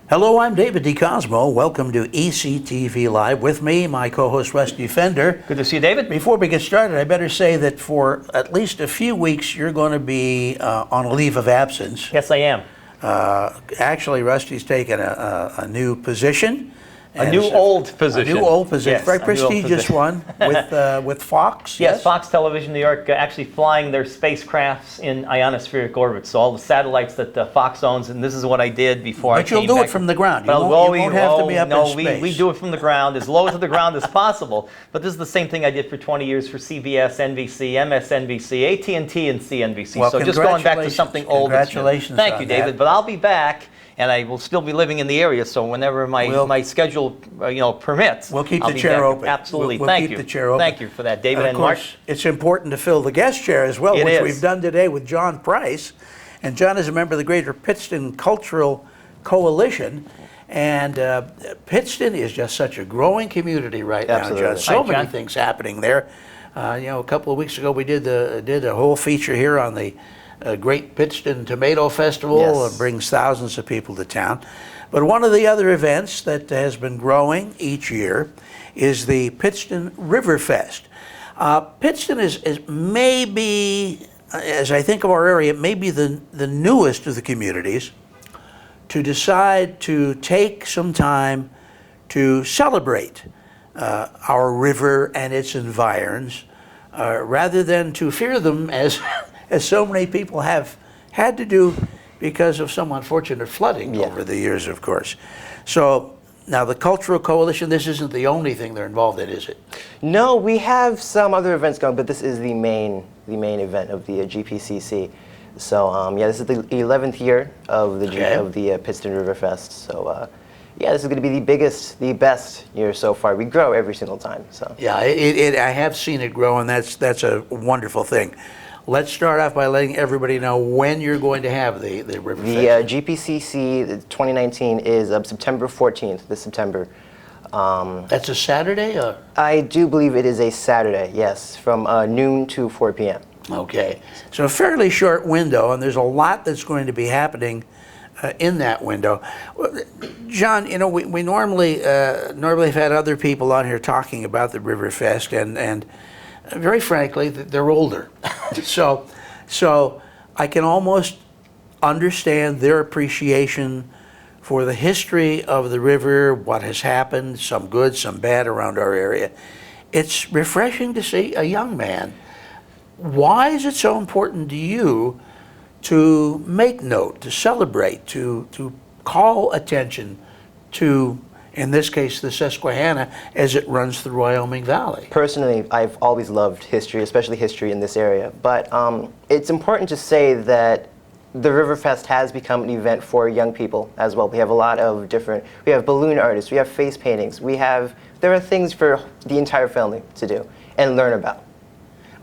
Hello, I'm David DeCosmo. Welcome to ECTV Live. With me, my co-host Rusty Fender. Good to see you, David. Before we get started, I better say that for at least a few weeks, you're going to be on a leave of absence. Yes, I am. Actually, Rusty's taken a new position. A new old position. A new old position. Yes, Very prestigious one with Fox. Yes, Fox Television New York actually flying their spacecrafts in ionospheric orbit. So all the satellites that Fox owns, and this is what I did before I came back. But you'll do it from the ground. You won't have to be up in space. We do it from the ground, as low to the ground as possible. But this is the same thing I did for 20 years for CBS, NBC, MSNBC, AT&T, and CNBC. Well, so just going back to something old. Congratulations. Thank you, David. But I'll be back. And I will still be living in the area, so whenever my schedule permits, we'll keep I'll the chair back. open. We'll Thank keep you. The chair open. Thank you for that, David. And of course, Mark. It's important to fill the guest chair as well, which we've done today with John Price. And John is a member of the Greater Pittston Cultural Coalition. And Pittston is just such a growing community right now, John. So many things happening there. A couple of weeks ago, we did a whole feature here on the Great Pittston Tomato Festival. It brings thousands of people to town. But one of the other events that has been growing each year is the Pittston River Fest. Pittston is maybe, as I think of our area, maybe the newest of the communities to decide to take some time to celebrate our river and its environs, rather than to fear them as so many people have had to do because of some unfortunate flooding over the years, of course. So now the Cultural Coalition, this isn't the only thing they're involved in, is it? No, we have some other events going, but this is the main event of the GPCC. So this is the 11th year of the Pittston River Fest. So this is going to be the best year so far. We grow every single time. So yeah, I have seen it grow, and that's a wonderful thing. Let's start off by letting everybody know when you're going to have the River Fest. The GPCC 2019 is September 14th, this September. That's a Saturday? Or? I do believe it is a Saturday, yes, from noon to 4 p.m. Okay, so a fairly short window, and there's a lot that's going to be happening in that window. John, we normally have had other people on here talking about the River Fest, and very frankly, they're older. So I can almost understand their appreciation for the history of the river, what has happened, some good, some bad around our area. It's refreshing to see a young man. Why is it so important to you to make note, to celebrate, to call attention to, in this case, the Susquehanna as it runs through Wyoming Valley? Personally, I've always loved history, especially history in this area. But it's important to say that the River Fest has become an event for young people as well. We have a lot of we have balloon artists, we have face paintings, there are things for the entire family to do and learn about.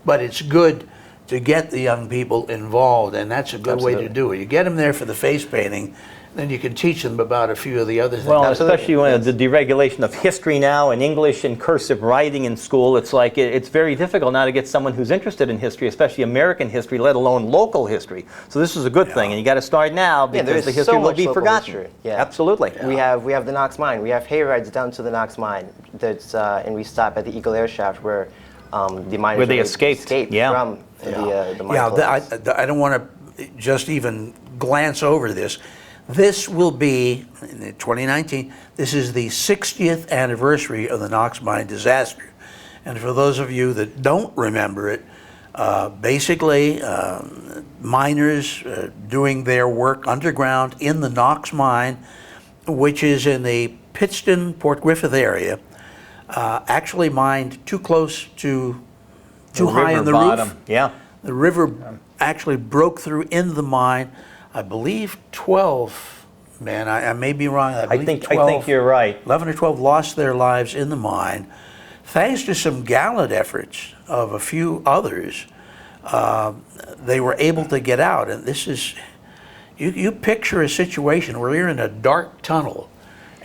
But it's good to get the young people involved, and that's a good way to do it. You get them there for the face painting, then you can teach them about a few of the other things. Well, especially when the deregulation of history now and English and cursive writing in school, it's like it's very difficult now to get someone who's interested in history, especially American history, let alone local history. So this is a good thing, and you got to start now because the history will be forgotten. Yeah, absolutely. Yeah. We have the Knox Mine. We have hay rides down to the Knox Mine. And we stop at the Eagle Air Shaft where the miners escaped from the mine. I don't want to just even glance over this. This will be, in 2019, this is the 60th anniversary of the Knox Mine disaster. And for those of you that don't remember it, basically miners doing their work underground in the Knox Mine, which is in the Pittston, Port Griffith area, actually mined too close to, too high in the bottom. roof. Yeah. The river actually broke through into the mine. I believe 12 men, I may be wrong, I think you're right. 11 or 12 lost their lives in the mine. Thanks to some gallant efforts of a few others, they were able to get out. And this is, you picture a situation where you're in a dark tunnel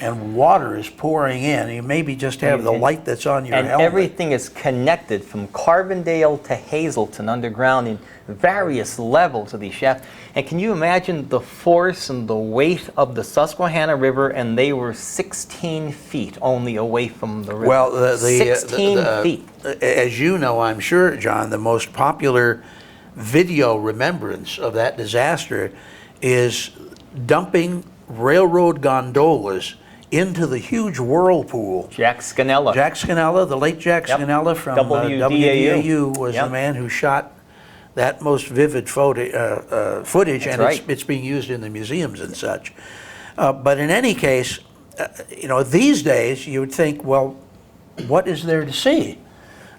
and water is pouring in. You maybe just have the light that's on your helmet. And everything is connected from Carbondale to Hazelton underground in various levels of these shafts. And can you imagine the force and the weight of the Susquehanna River? And they were 16 feet only away from the river. Well, 16 feet. As you know, I'm sure, John, the most popular video remembrance of that disaster is dumping railroad gondolas into the huge whirlpool. Jack Scannella. Jack Scannella, the late Jack Scannella from WDAU was the man who shot that most vivid footage, and it's being used in the museums and such. But in any case, you know, these days you would think, well, what is there to see?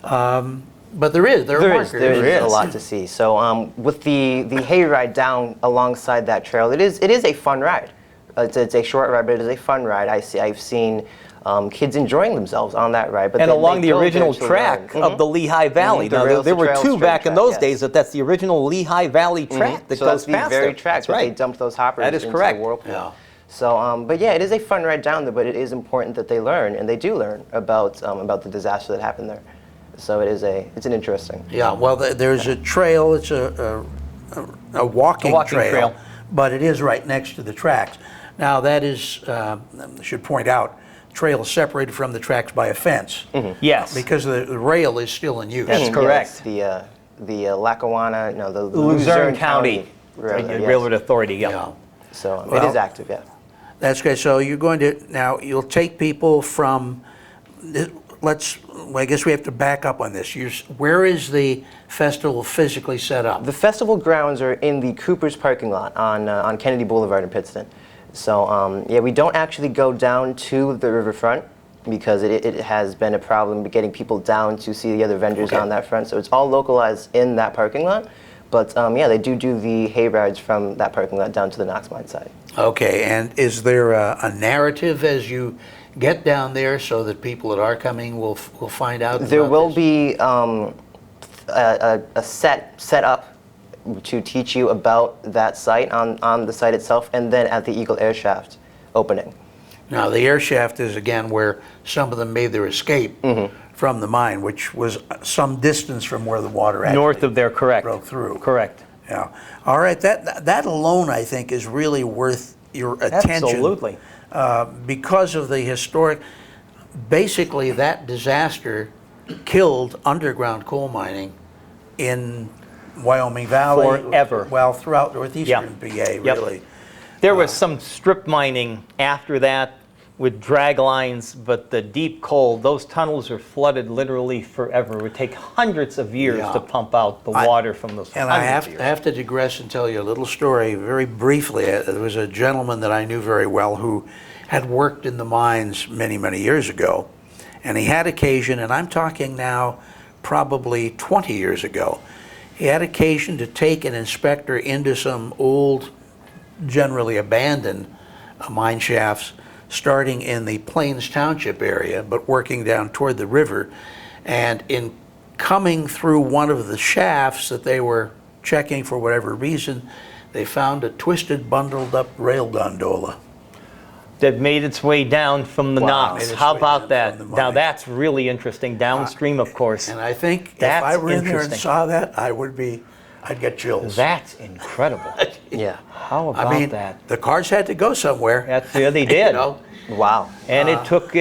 But there is a lot to see. So with the hayride down alongside that trail, it is a fun ride. It's a short ride, but it is a fun ride. I've seen kids enjoying themselves on that ride. But and along the original track of the Lehigh Valley. Now, there were two back in those days, that's the original Lehigh Valley track that goes past the very track that they dumped those hoppers into the whirlpool. Yeah. So, but yeah, it is a fun ride down there, but it is important that they learn, and they do learn about the disaster that happened there. So it's an interesting. Yeah, well, there's a trail. It's a walking trail, but it is right next to the tracks. Now that is, I should point out, trail is separated from the tracks by a fence. Yes. Because the rail is still in use. That's correct. Yes, the Lackawanna, no, the Luzerne County Railroad Authority. Yeah. So it is active, yeah. That's great. So you're going to, now you'll take people from, I guess we have to back up on this. Where is the festival physically set up? The festival grounds are in the Cooper's parking lot on Kennedy Boulevard in Pittston. So yeah, we don't actually go down to the riverfront because it has been a problem getting people down to see the other vendors on that front. So it's all localized in that parking lot. But yeah, they do the hay rides from that parking lot down to the Knox Mine side. Okay, and is there a narrative as you get down there so that people that are coming will find out? There will be a set up to teach you about that site on the site itself, and then at the Eagle Air Shaft opening. Now, the air shaft is, again, where some of them made their escape from the mine, which was some distance from where the water actually north of there, correct. Broke through. Correct. Yeah. All right, that alone, I think, is really worth your attention. Absolutely. Because of the historic, basically that disaster killed underground coal mining in Wyoming Valley. Forever. Well, throughout northeastern PA, really. There was some strip mining after that with drag lines, but the deep coal, those tunnels are flooded literally forever. It would take hundreds of years to pump out the water from those. And I have to digress and tell you a little story very briefly. There was a gentleman that I knew very well who had worked in the mines many, many years ago. And he had occasion, and I'm talking now probably 20 years ago, he had occasion to take an inspector into some old, generally abandoned mine shafts, starting in the Plains Township area, but working down toward the river. And in coming through one of the shafts that they were checking for whatever reason, they found a twisted, bundled up rail gondola that made its way down from the Knox. How about that? Now that's really interesting, downstream, of course. And I think if I were in there and saw that, I'd get chills. That's incredible. Yeah. How about that? The cars had to go somewhere. Yeah, they did. You know? Wow. And it took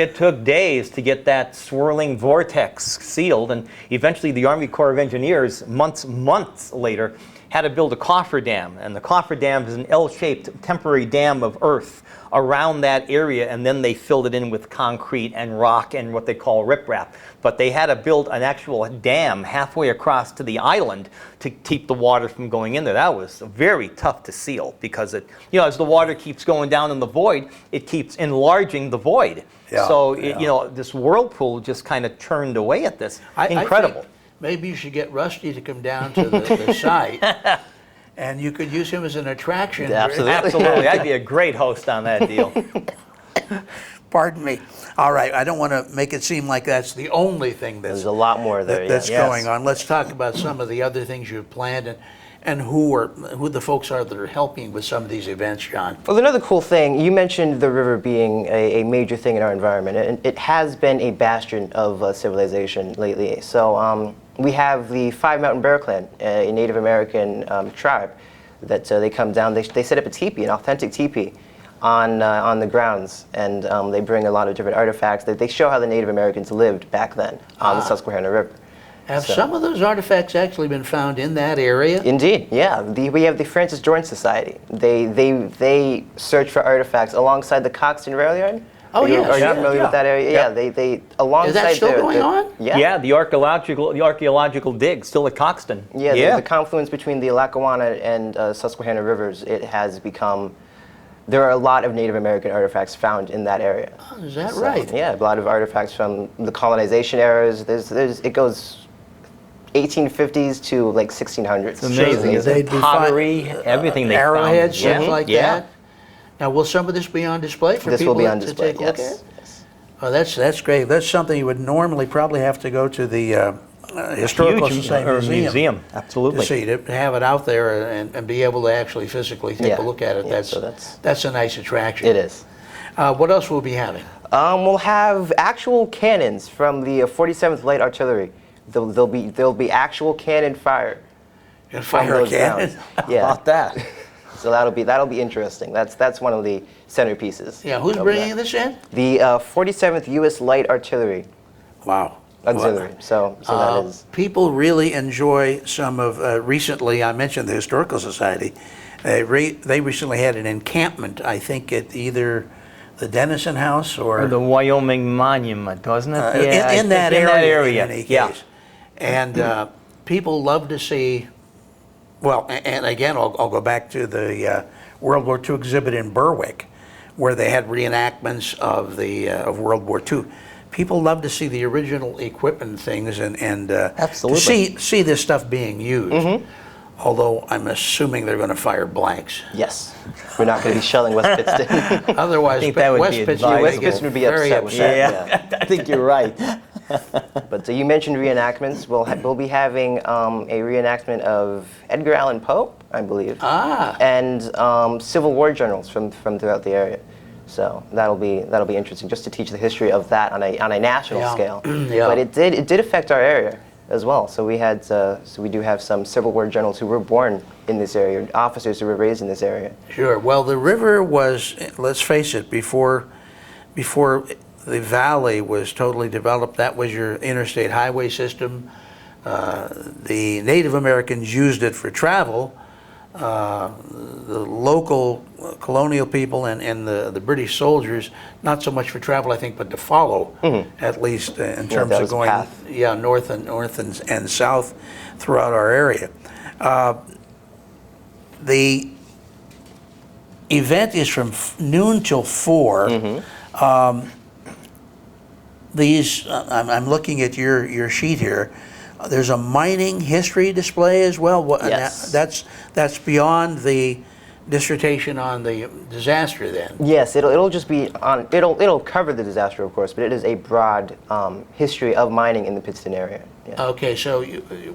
days to get that swirling vortex sealed, and eventually the Army Corps of Engineers, months later, had to build a cofferdam. And the cofferdam is an L-shaped temporary dam of earth around that area, and then they filled it in with concrete and rock and what they call riprap. But they had to build an actual dam halfway across to the island to keep the water from going in there. That was very tough to seal because it, as the water keeps going down in the void, it keeps enlarging the void. Yeah, so this whirlpool just kind of churned away at this. Incredible. I think maybe you should get Rusty to come down to the site. And you could use him as an attraction. Absolutely. I'd be a great host on that deal. Pardon me. All right, I don't want to make it seem like that's the only thing there's a lot more there. That's going on. Let's talk about some of the other things you've planned. and who the folks are that are helping with some of these events, John? Well, another cool thing, you mentioned the river being a major thing in our environment, and it has been a bastion of civilization lately. So we have the Five Mountain Bear Clan, a Native American tribe, that they come down, they set up a teepee, an authentic teepee, on the grounds, and they bring a lot of different artifacts. They show how the Native Americans lived back then on the Susquehanna River. Have some of those artifacts actually been found in that area? Indeed, yeah. We have the Francis Jordan Society. They search for artifacts alongside the Coxton Rail Yard. Oh, Are you familiar with that area? Yeah. Yeah, they alongside. Is that still going on? Yeah. Yeah, the archaeological dig still at Coxton. Yeah, the confluence between the Lackawanna and Susquehanna rivers, it has become. There are a lot of Native American artifacts found in that area. Oh, is that right? Yeah, a lot of artifacts from the colonization eras. It goes 1850s to like 1600s. It's amazing. They'd be Pottery, everything they found. Arrowheads, stuff like Yeah. that. Now, will some of this be on display for This people will be on to display. take a look at? Yes. Oh, that's great. That's something you would normally probably have to go to the Historical Huge Society Museum absolutely. to see, to have it out there and be able to actually physically take a look at it. Yeah, That's a nice attraction. It is. What else will we be having? We'll have actual cannons from the 47th Light Artillery. There'll be actual cannon fire. And from fire a those cannon? grounds. Yeah. About that. So that'll be interesting. That's one of the centerpieces. Yeah, who's of bringing that. this in? The 47th U.S. Light Artillery Wow. Auxiliary. So that is. People really enjoy some of, recently I mentioned the Historical Society. They recently had an encampment, I think at either the Dennison House or the Wyoming Monument, wasn't it? in that area. In any case. Yeah. And people love to see, well, and again, I'll go back to the World War II exhibit in Berwick, where they had reenactments of World War II. People love to see the original equipment and things, and Absolutely. to see this stuff being used. Although I'm assuming they're going to fire blanks. Yes. We're not going to be shelling West Pittston. Otherwise, I think that would West be Pittston West Pittston would be very upset with that. Yeah, I think you're right. But you mentioned reenactments. We'll be having a reenactment of Edgar Allan Poe, I believe, and Civil War generals from throughout the area. So that'll be interesting, just to teach the history of that on a national scale. But it did affect our area as well. So we do have some Civil War generals who were born in this area, officers who were raised in this area. Sure. Well, the river was, let's face it, before the valley was totally developed, that was your interstate highway system. The Native Americans used it for travel. The local colonial people and the British soldiers, not so much for travel, I think, but to follow, at least in terms of going north and south throughout our area. The event is from noon till 4. I'm looking at your sheet here. There's a mining history display as well. Yes. That's beyond the dissertation on the disaster then. Yes, it'll just be on. It'll cover the disaster, of course, but it is a broad history of mining in the Pittston area. Yeah. Okay, so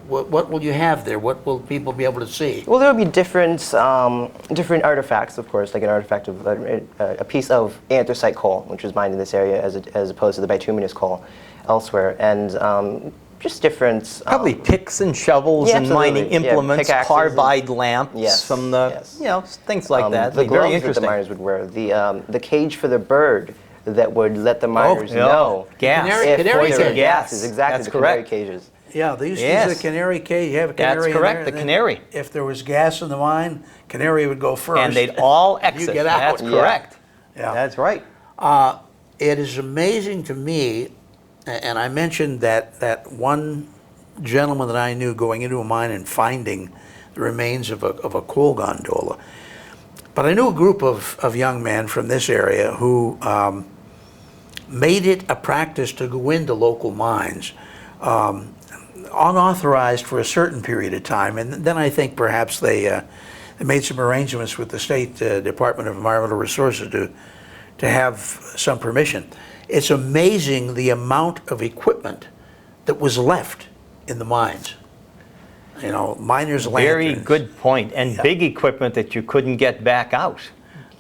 what will you have there? What will people be able to see? Well, there will be different artifacts, of course, like an artifact of a piece of anthracite coal, which was mined in this area, as opposed to the bituminous coal elsewhere, and just different. Probably picks and shovels and mining implements, carbide lamps from the, things like that. The very gloves that the miners would wear, the cage for the bird that would let the miners know gas. Canary if gas. Exactly, That's the correct. canary cages. Yeah, they used to use the canary cage. You have a canary That's in correct, there, the and then canary. If there was gas in the mine, canary would go first. And they'd all exit. You get out. That's correct. Yeah. That's right. It is amazing to me, and I mentioned that one gentleman that I knew going into a mine and finding the remains of a coal gondola. But I knew a group of young men from this area who made it a practice to go into local mines, unauthorized for a certain period of time, and then I think perhaps they made some arrangements with the State Department of Environmental Resources to have some permission. It's amazing the amount of equipment that was left in the mines. miners' lanterns. Very good point. And big equipment that you couldn't get back out.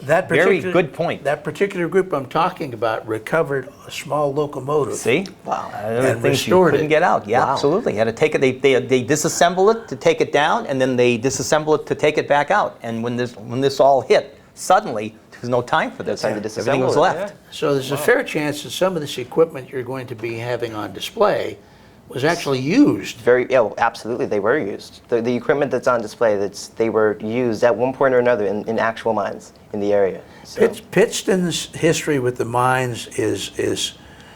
Very good point. That particular group I'm talking about recovered a small locomotive. See? Wow. And Things you restored couldn't it. get out. Yeah, Wow. absolutely. You had to take it. They disassemble it to take it down, and then they disassemble it to take it back out. And when this all hit, suddenly there's no time for this. Time to disassemble Everything was it, left. So there's a fair chance that some of this equipment you're going to be having on display was actually used. Absolutely, they were used. The equipment that's on display, they were used at one point or another in actual mines in the area. So. Pittston's history with the mines is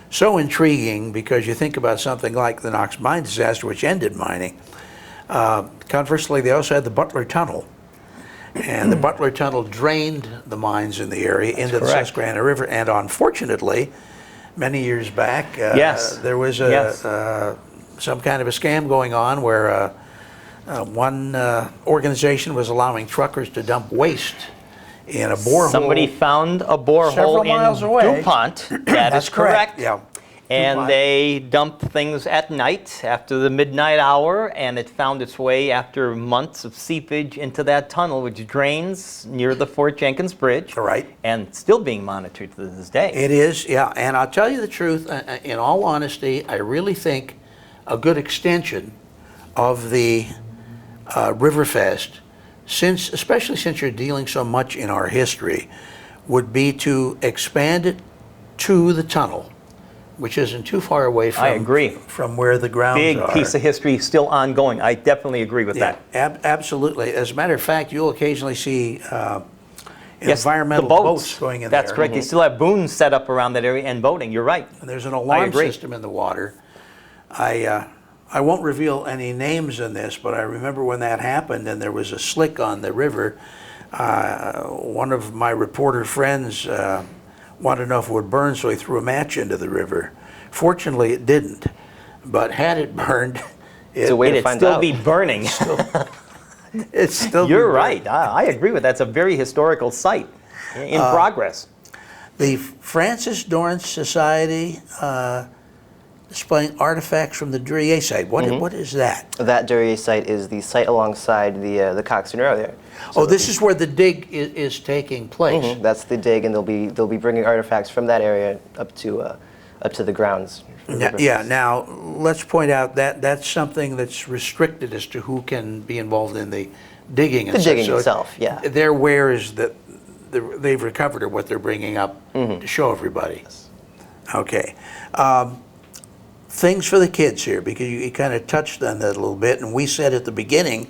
so intriguing because you think about something like the Knox mine disaster, which ended mining. Conversely, they also had the Butler Tunnel. And the Butler Tunnel drained the mines in the area into the Susquehanna River. And unfortunately, many years back, there was some kind of a scam going on where one organization was allowing truckers to dump waste in a borehole. Somebody found a borehole in DuPont. That is correct. Yeah. And DuPont. they dumped things at night after the midnight hour, and it found its way after months of seepage into that tunnel, which drains near the Fort Jenkins Bridge. Right. And still being monitored to this day. It is, yeah. And I'll tell you the truth, in all honesty, I really think a good extension of the Riverfest, especially since you're dealing so much in our history, would be to expand it to the tunnel, which isn't too far away from, I agree. From where the grounds Big are. piece of history still ongoing. I definitely agree with that. Absolutely. As a matter of fact, you'll occasionally see Yes, environmental the boats going in That's there. correct. You still have booms set up around that area and boating. You're right. And there's an alarm agree. system in the water. I won't reveal any names in this, but I remember when that happened and there was a slick on the river. One of my reporter friends wanted to know if it would burn, so he threw a match into the river. Fortunately, it didn't. But had it burned, It'd still be burning. it's still. You're right. I agree with that. It's a very historical site in progress. The Francis Dorrance Society displaying artifacts from the Duryea site. What is that? That Duryea site is the site alongside the Coxton Road there. So this is where the dig is taking place. That's the dig, and they'll be bringing artifacts from that area up to the grounds. Yeah. Now let's point out that that's something that's restricted as to who can be involved in the digging. The digging itself, yeah. Their wares that they've recovered are what they're bringing up to show everybody. Okay. Things for the kids here, because you kind of touched on that a little bit, and we said at the beginning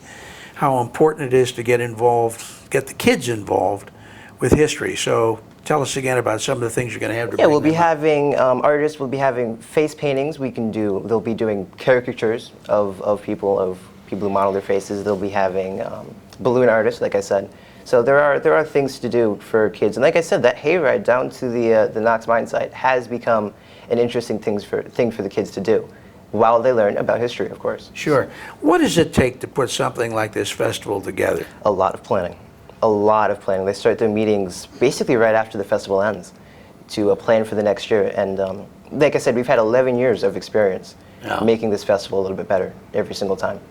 how important it is to get the kids involved with history. So tell us again about some of the things you're going to have to bring we'll be them up. having artists. We'll be having face paintings. They'll be doing caricatures of people who model their faces. They'll be having balloon artists, like I said. So there are things to do for kids. And like I said, that hayride down to the Knox mine site has become an interesting thing for the kids to do while they learn about history, of course. Sure. What does it take to put something like this festival together? A lot of planning. A lot of planning. They start their meetings basically right after the festival ends to plan for the next year. And like I said, we've had 11 years of experience making this festival a little bit better every single time.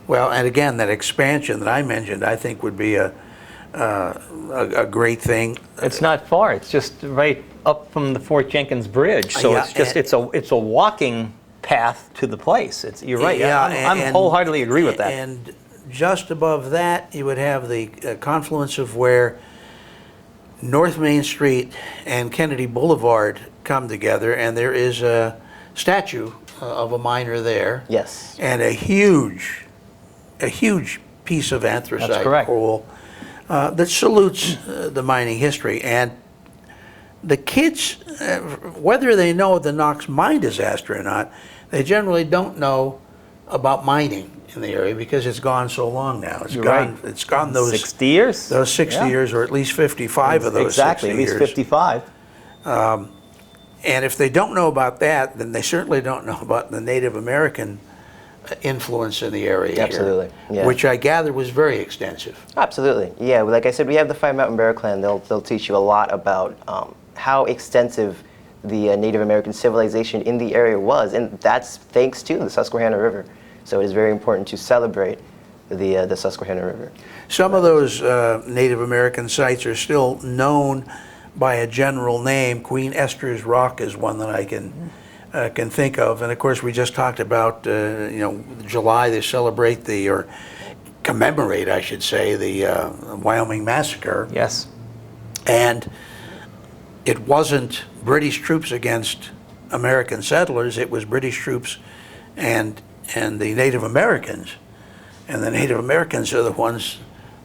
Well, and again, that expansion that I mentioned, I think would be a great thing. It's not far. It's just right up from the Fort Jenkins Bridge. So it's a walking path to the place. You're right. Yeah, I wholeheartedly agree with that. And just above that, you would have the confluence of where North Main Street and Kennedy Boulevard come together, and there is a statue of a miner there. Yes. And a huge piece of anthracite coal that salutes the mining history. And the kids, whether they know the Knox mine disaster or not, they generally don't know about mining in the area because it's gone so long now. It's gone those 60 years. Those 60 years, or at least 55 of those. Exactly, 60 years. at least 55. And if they don't know about that, then they certainly don't know about the Native American influence in the area. Absolutely, here, which I gather was very extensive. Absolutely, yeah. Like I said, we have the Five Mountain Bear Clan. They'll teach you a lot about how extensive the Native American civilization in the area was, and that's thanks to the Susquehanna River. So it is very important to celebrate the Susquehanna River. Some of those Native American sites are still known by a general name. Queen Esther's Rock is one that I can think of, and of course we just talked about July they celebrate or commemorate, I should say, the Wyoming Massacre. Yes. And it wasn't British troops against American settlers, it was British troops and the Native Americans. And the Native Americans are the ones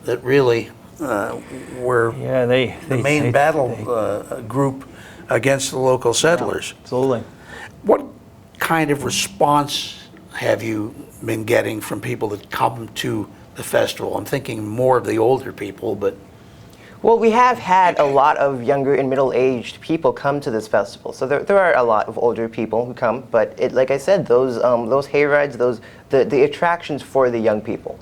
that really were the main battle group against the local settlers. Yeah, absolutely. What kind of response have you been getting from people that come to the festival? I'm thinking more of the older people, but... Well, we have had a lot of younger and middle-aged people come to this festival. So there are a lot of older people who come, but like I said, those hayrides, the attractions for the young people,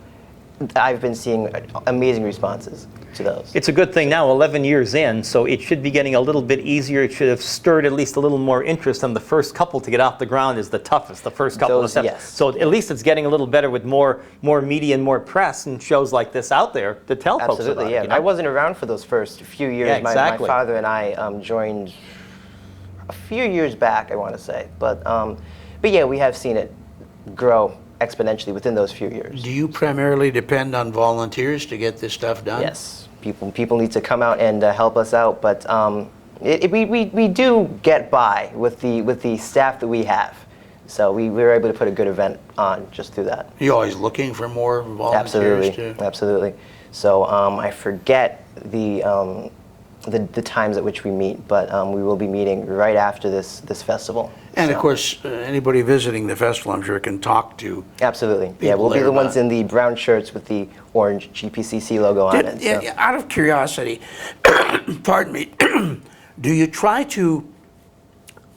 I've been seeing amazing responses to those. It's a good thing now, 11 years in, so it should be getting a little bit easier. It should have stirred at least a little more interest, and the first couple to get off the ground is the toughest, the first couple of steps. Yes. So at least it's getting a little better with more media and more press and shows like this out there to tell folks about it. Absolutely, yeah. I wasn't around for those first few years. Yeah, exactly. My father and I joined a few years back, I want to say. But yeah, we have seen it grow exponentially within those few years. Do you primarily depend on volunteers to get this stuff done? Yes, people need to come out and help us out, but we do get by with the staff that we have. So we were able to put a good event on just through that. You're always looking for more volunteers too? Absolutely. So I forget the times at which we meet, but we will be meeting right after this festival. And of course, anybody visiting the festival, I'm sure, can talk to. Absolutely. Yeah, we'll be the ones in the brown shirts with the orange GPCC logo on it. So. Out of curiosity, pardon me, do you try to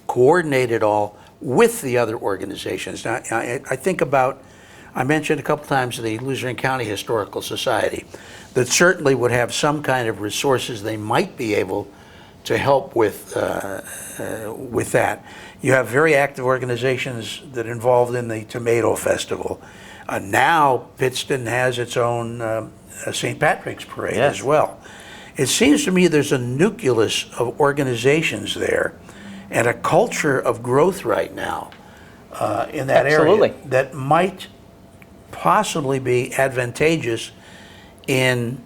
coordinate it all with the other organizations? Now, I think about, I mentioned a couple times the Luzerne County Historical Society that certainly would have some kind of resources they might be able to help with that. You have very active organizations that are involved in the Tomato Festival. Now Pittston has its own St. Patrick's Parade as well. It seems to me there's a nucleus of organizations there and a culture of growth right now in that area that might possibly be advantageous in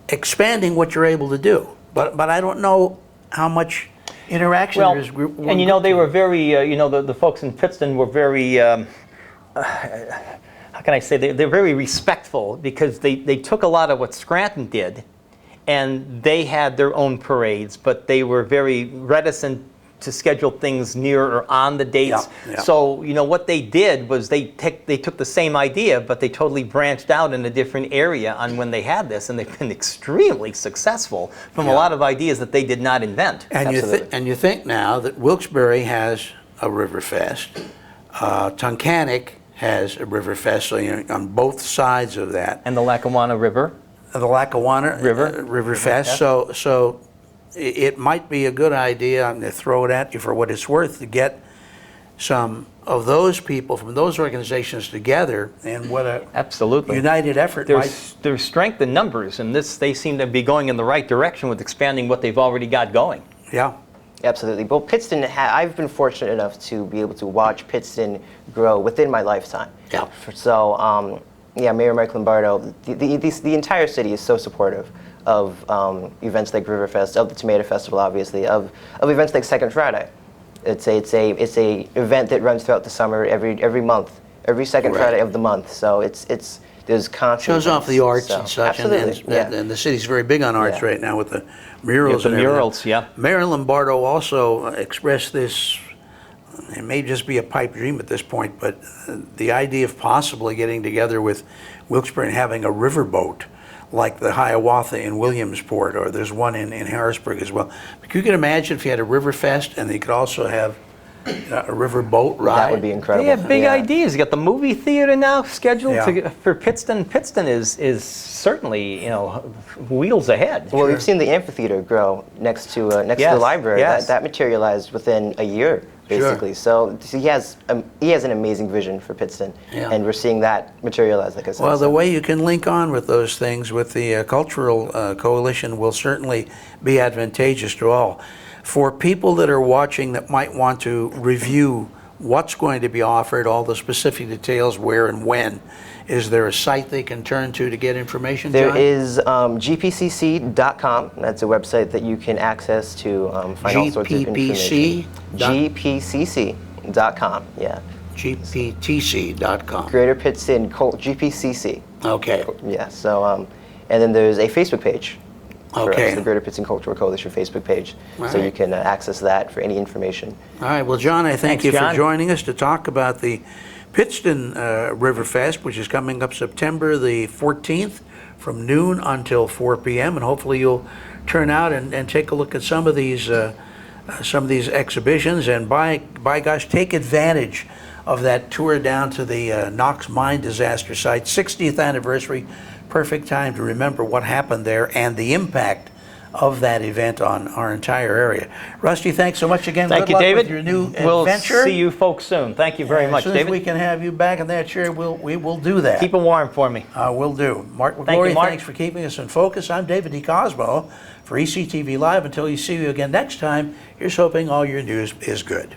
expanding what you're able to do. But I don't know how much interaction there is. And they were very, the folks in Pittston were very, how can I say, they're very respectful because they took a lot of what Scranton did and they had their own parades, but they were very reticent to schedule things near or on the dates. Yeah. So, what they did was they took the same idea, but they totally branched out in a different area on when they had this, and they've been extremely successful from a lot of ideas that they did not invent. And you think now that Wilkes-Barre has a Riverfest, Tunkhannock has a Riverfest, so on both sides of that. And the Lackawanna River. The Lackawanna Riverfest. So it might be a good idea, I'm going to throw it at you for what it's worth, to get some of those people from those organizations together, and what a united effort There's strength in numbers, and they seem to be going in the right direction with expanding what they've already got going. Yeah. Absolutely. Well, Pittston, I've been fortunate enough to be able to watch Pittston grow within my lifetime. Yeah. So, Mayor Mike Lombardo, the entire city is so supportive of events like Riverfest, of the Tomato Festival, obviously, of events like Second Friday. It's a event that runs throughout the summer, every month, every second Friday of the month. So there's constant shows off the arts and such. Absolutely. And the city's very big on arts right now with the murals. The murals, Mayor Lombardo also expressed this. It may just be a pipe dream at this point, but the idea of possibly getting together with Wilkes-Barre and having a riverboat like the Hiawatha in Williamsport, or there's one in Harrisburg as well. But you can imagine if you had a Riverfest and you could also have a riverboat ride. That would be incredible. They have big ideas. You got the movie theater now scheduled for Pittston. Pittston is certainly wheels ahead. Well, we've seen the amphitheater grow next to the library. Yes. That materialized within a year. basically. So he has an amazing vision for Pittston, and we're seeing that materialize, like I said. Well, the way you can link on with those things with the Cultural Coalition will certainly be advantageous to all. For people that are watching that might want to review what's going to be offered, all the specific details, where and when, is there a site they can turn to get information, John? There is gpcc.com. That's a website that you can access to find all sorts of information. gpcc.com, yeah. gptc.com. Greater Pittston GPCC. Okay. Yeah, so, and then there's a Facebook page. For Okay. us, the Greater Pittston Cultural Coalition Facebook page. So you can access that for any information. All right. Well, John, I thank you John. for joining us to talk about the Pittston River Fest, which is coming up September the 14th from noon until 4 p.m. And hopefully you'll turn out and take a look at some of these exhibitions. And by gosh, take advantage of that tour down to the Knox Mine disaster site, 60th anniversary. Perfect time to remember what happened there and the impact of that event on our entire area. Rusty, thanks so much again. Thank Good you, luck David. with your new We'll adventure. see you folks soon. Thank you very much, As soon David. as we can have you back in that chair, we will do that. Keep them warm for me. Will do. Mark Thank McGlory, you, Mark. thanks for keeping us in focus. I'm David D. Cosmo for ECTV Live. Until you see you again next time, here's hoping all your news is good.